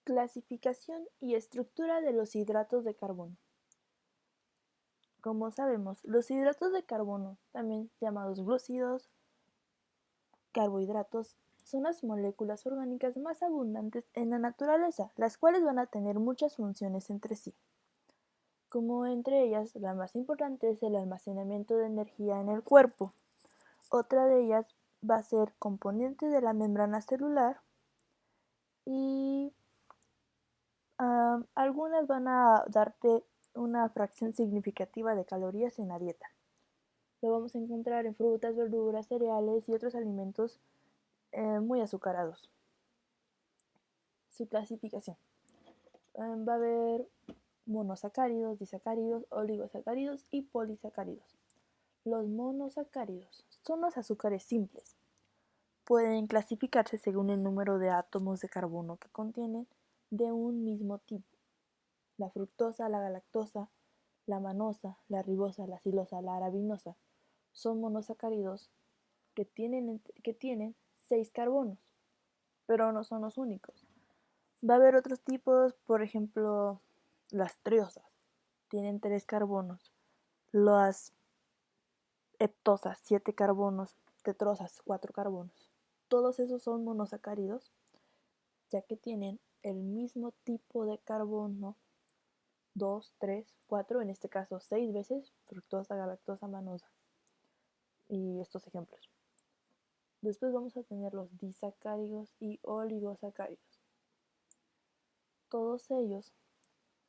Clasificación y estructura de los hidratos de carbono. Como sabemos, los hidratos de carbono, también llamados glúcidos, carbohidratos, son las moléculas orgánicas más abundantes en la naturaleza, las cuales van a tener muchas funciones entre sí. Como entre ellas, la más importante es el almacenamiento de energía en el cuerpo. Otra de ellas va a ser componente de la membrana celular y algunas van a darte una fracción significativa de calorías en la dieta. Lo vamos a encontrar en frutas, verduras, cereales y otros alimentos muy azucarados. Su clasificación. Va a haber monosacáridos, disacáridos, oligosacáridos y polisacáridos. Los monosacáridos son los azúcares simples. Pueden clasificarse según el número de átomos de carbono que contienen de un mismo tipo. La fructosa, la galactosa, la manosa, la ribosa, la silosa, la arabinosa son monosacáridos que tienen 6 carbonos, pero no son los únicos. Va a haber otros tipos, por ejemplo, las triosas, tienen 3 carbonos, las heptosas, 7 carbonos, tetrosas, 4 carbonos. Todos esos son monosacáridos, ya que tienen el mismo tipo de carbono 2, 3, 4, en este caso 6 veces fructosa, galactosa, manosa y estos ejemplos. Después vamos a tener los disacáridos y oligosacáridos. Todos ellos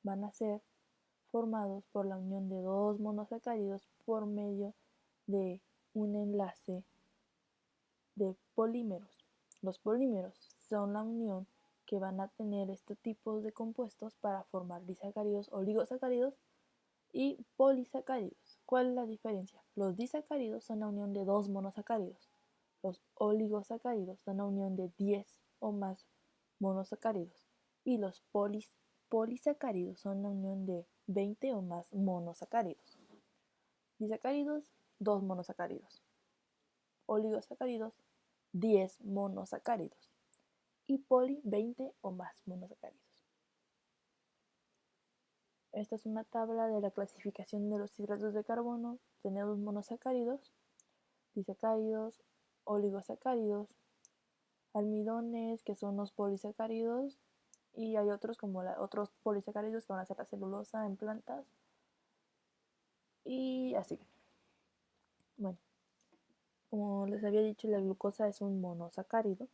van a ser formados por la unión de dos monosacáridos por medio de un enlace de polímeros. Los polímeros son la unión que van a tener este tipo de compuestos para formar disacáridos, oligosacáridos y polisacáridos. ¿Cuál es la diferencia? Los disacáridos son la unión de dos monosacáridos. Los oligosacáridos son la unión de 10 o más monosacáridos. Y los polisacáridos son la unión de 20 o más monosacáridos. Disacáridos, 2 monosacáridos. Oligosacáridos, 10 monosacáridos. Y 20 o más monosacáridos. Esta es una tabla de la clasificación de los hidratos de carbono. Tenemos monosacáridos, disacáridos, oligosacáridos, almidones, que son los polisacáridos, y hay otros como otros polisacáridos que van a ser la celulosa en plantas, y así. Bueno, como les había dicho, la glucosa es un monosacárido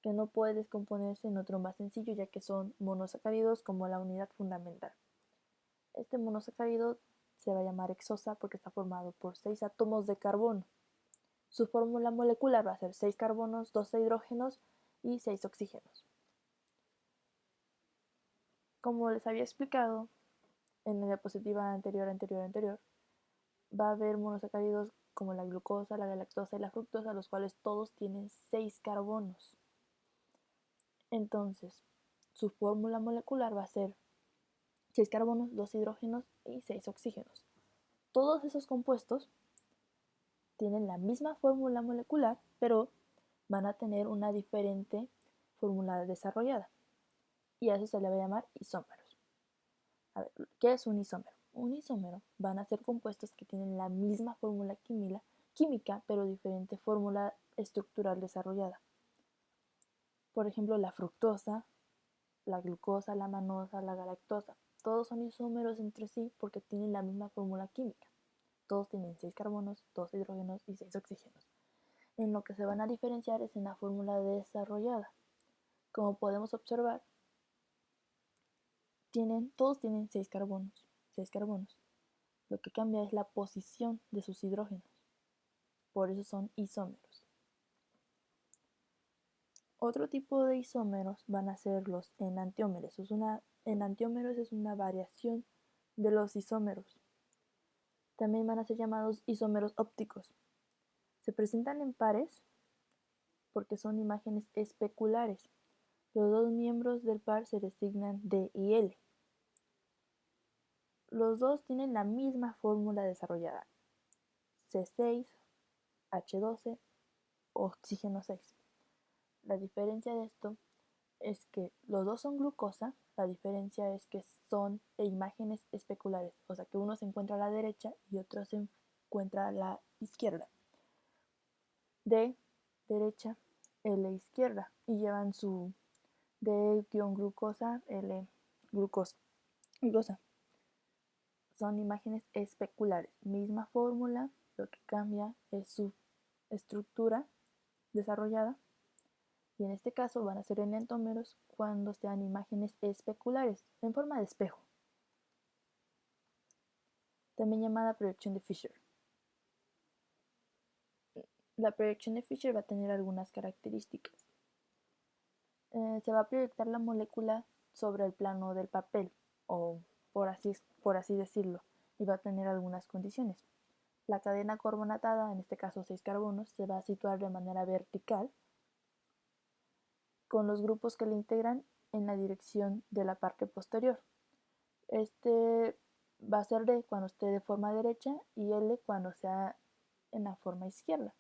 que no puede descomponerse en otro más sencillo, ya que son monosacáridos como la unidad fundamental. Este monosacárido se va a llamar hexosa porque está formado por 6 átomos de carbono. Su fórmula molecular va a ser 6 carbonos, 2 hidrógenos y 6 oxígenos. Como les había explicado en la diapositiva anterior, va a haber monosacáridos como la glucosa, la galactosa y la fructosa, los cuales todos tienen 6 carbonos. Entonces, su fórmula molecular va a ser 6 carbonos, 2 hidrógenos y 6 oxígenos. Todos esos compuestos tienen la misma fórmula molecular, pero van a tener una diferente fórmula desarrollada. Y a eso se le va a llamar isómeros. A ver, ¿qué es un isómero? Un isómero van a ser compuestos que tienen la misma fórmula química, pero diferente fórmula estructural desarrollada. Por ejemplo, la fructosa, la glucosa, la manosa, la galactosa. Todos son isómeros entre sí porque tienen la misma fórmula química. Todos tienen 6 carbonos, 2 hidrógenos y 6 oxígenos. En lo que se van a diferenciar es en la fórmula desarrollada. Como podemos observar, todos tienen 6 carbonos, 6 carbonos. Lo que cambia es la posición de sus hidrógenos. Por eso son isómeros. Otro tipo de isómeros van a ser los enantiómeros. Enantiómeros es una variación de los isómeros. También van a ser llamados isómeros ópticos. Se presentan en pares porque son imágenes especulares. Los dos miembros del par se designan D y L. Los dos tienen la misma fórmula desarrollada: C6, H12, oxígeno 6. La diferencia de esto es que los dos son glucosa, la diferencia es que son imágenes especulares, o sea que uno se encuentra a la derecha y otro se encuentra a la izquierda. D derecha, L izquierda, y llevan su D-glucosa, L glucosa. Son imágenes especulares, misma fórmula, lo que cambia es su estructura desarrollada, y en este caso van a ser enantiómeros cuando sean imágenes especulares, en forma de espejo, también llamada proyección de Fisher. La proyección de Fisher va a tener algunas características. Se va a proyectar la molécula sobre el plano del papel, o por así decirlo, y va a tener algunas condiciones. La cadena carbonatada, en este caso 6 carbonos, se va a situar de manera vertical con los grupos que la integran en la dirección de la parte posterior. Este va a ser D cuando esté de forma derecha y L cuando sea en la forma izquierda,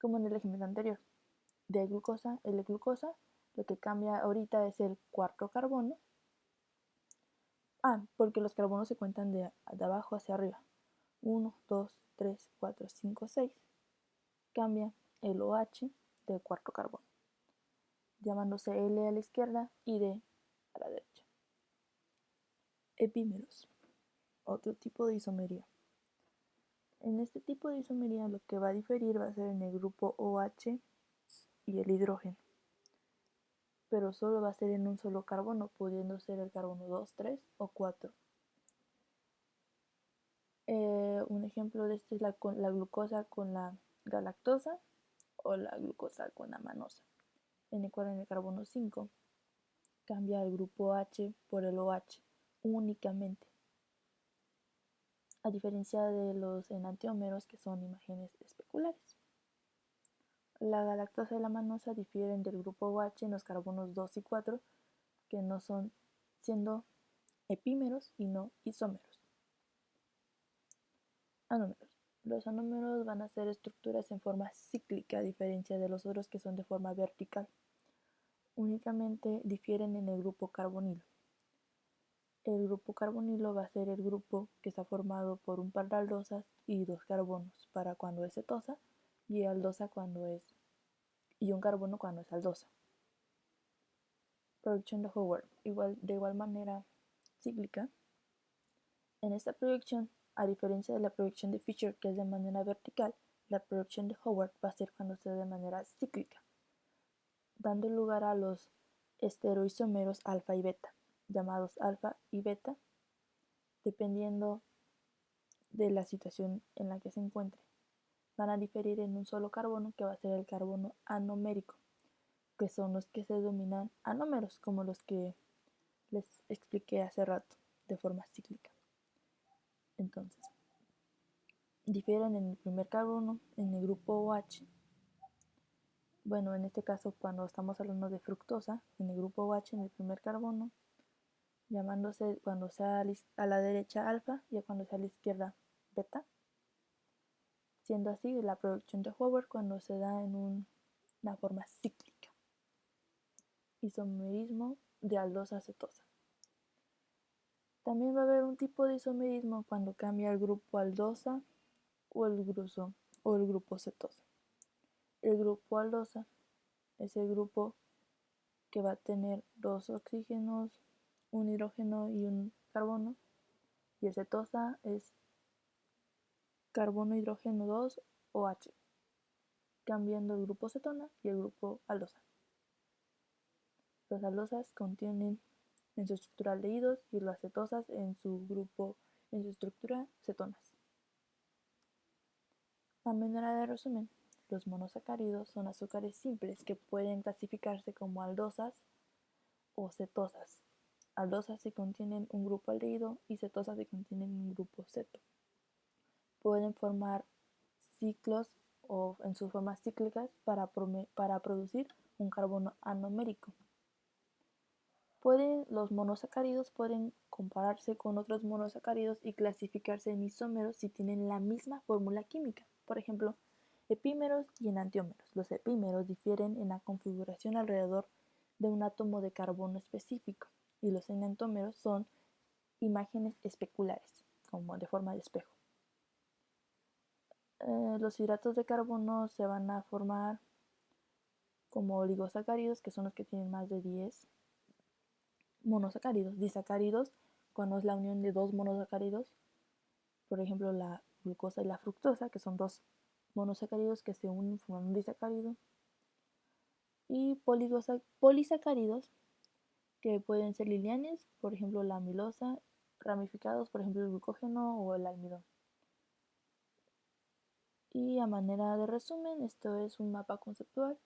como en el ejemplo anterior. D glucosa, L glucosa, lo que cambia ahorita es el cuarto carbono. Porque los carbonos se cuentan de abajo hacia arriba. 1, 2, 3, 4, 5, 6. Cambia el OH del cuarto carbono, llamándose L a la izquierda y D a la derecha. Epímeros, otro tipo de isomería. En este tipo de isomería lo que va a diferir va a ser en el grupo OH y el hidrógeno, pero solo va a ser en un solo carbono, pudiendo ser el carbono 2, 3 o 4. Un ejemplo de esto es la glucosa con la galactosa o la glucosa con la manosa, en el cual en el carbono 5 cambia el grupo H por el OH únicamente, a diferencia de los enantiómeros que son imágenes especulares. La galactosa y la manosa difieren del grupo OH en los carbonos 2 y 4, que no son siendo epímeros y no isómeros. Anómeros. Los anómeros van a ser estructuras en forma cíclica, a diferencia de los otros que son de forma vertical. Únicamente difieren en el grupo carbonilo. El grupo carbonilo va a ser el grupo que está formado por un par de aldosas y 2 carbonos para cuando es cetosa y aldosa y un carbono cuando es aldosa. Producción de Howard, de igual manera cíclica. En esta proyección, a diferencia de la proyección de Fisher, que es de manera vertical, la proyección de Howard va a ser cuando se da de manera cíclica, dando lugar a los estereoisómeros alfa y beta, llamados alfa y beta, dependiendo de la situación en la que se encuentre. Van a diferir en un solo carbono, que va a ser el carbono anomérico, que son los que se denominan anómeros, como los que les expliqué hace rato, de forma cíclica. Entonces, difieren en el primer carbono, en el grupo OH. Bueno, en este caso, cuando estamos hablando de fructosa, en el grupo OH, en el primer carbono, llamándose cuando sea a la derecha alfa y cuando sea a la izquierda beta, siendo así la producción de Howard cuando se da en una forma cíclica. Isomerismo de aldosa a cetosa. También va a haber un tipo de isomerismo cuando cambia el grupo aldosa o el grupo cetosa. El grupo aldosa es el grupo que va a tener 2 oxígenos, un hidrógeno y un carbono, y el cetosa es carbono hidrógeno 2 OH, cambiando el grupo cetona y el grupo aldosa. Los aldosas contienen en su estructura aldehídos y las cetosas en su estructura cetonas. A manera de resumen, los monosacáridos son azúcares simples que pueden clasificarse como aldosas o cetosas. Aldosas si contienen un grupo aldehído y cetosas si contienen un grupo ceto. Pueden formar ciclos o en sus formas cíclicas para producir un carbono anomérico. Los monosacáridos pueden compararse con otros monosacáridos y clasificarse en isómeros si tienen la misma fórmula química. Por ejemplo, epímeros y enantiómeros. Los epímeros difieren en la configuración alrededor de un átomo de carbono específico, y los enantiómeros son imágenes especulares, como de forma de espejo. Los hidratos de carbono se van a formar como oligosacáridos, que son los que tienen más de 10 monosacáridos. Disacáridos, cuando es la unión de dos monosacáridos, por ejemplo la glucosa y la fructosa, que son dos monosacáridos que se unen formando un disacárido. Y polisacáridos, que pueden ser lineares, por ejemplo la amilosa, ramificados, por ejemplo el glucógeno o el almidón. Y a manera de resumen, esto es un mapa conceptual.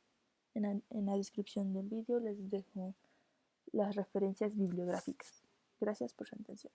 En la descripción del vídeo les dejo las referencias bibliográficas. Gracias por su atención.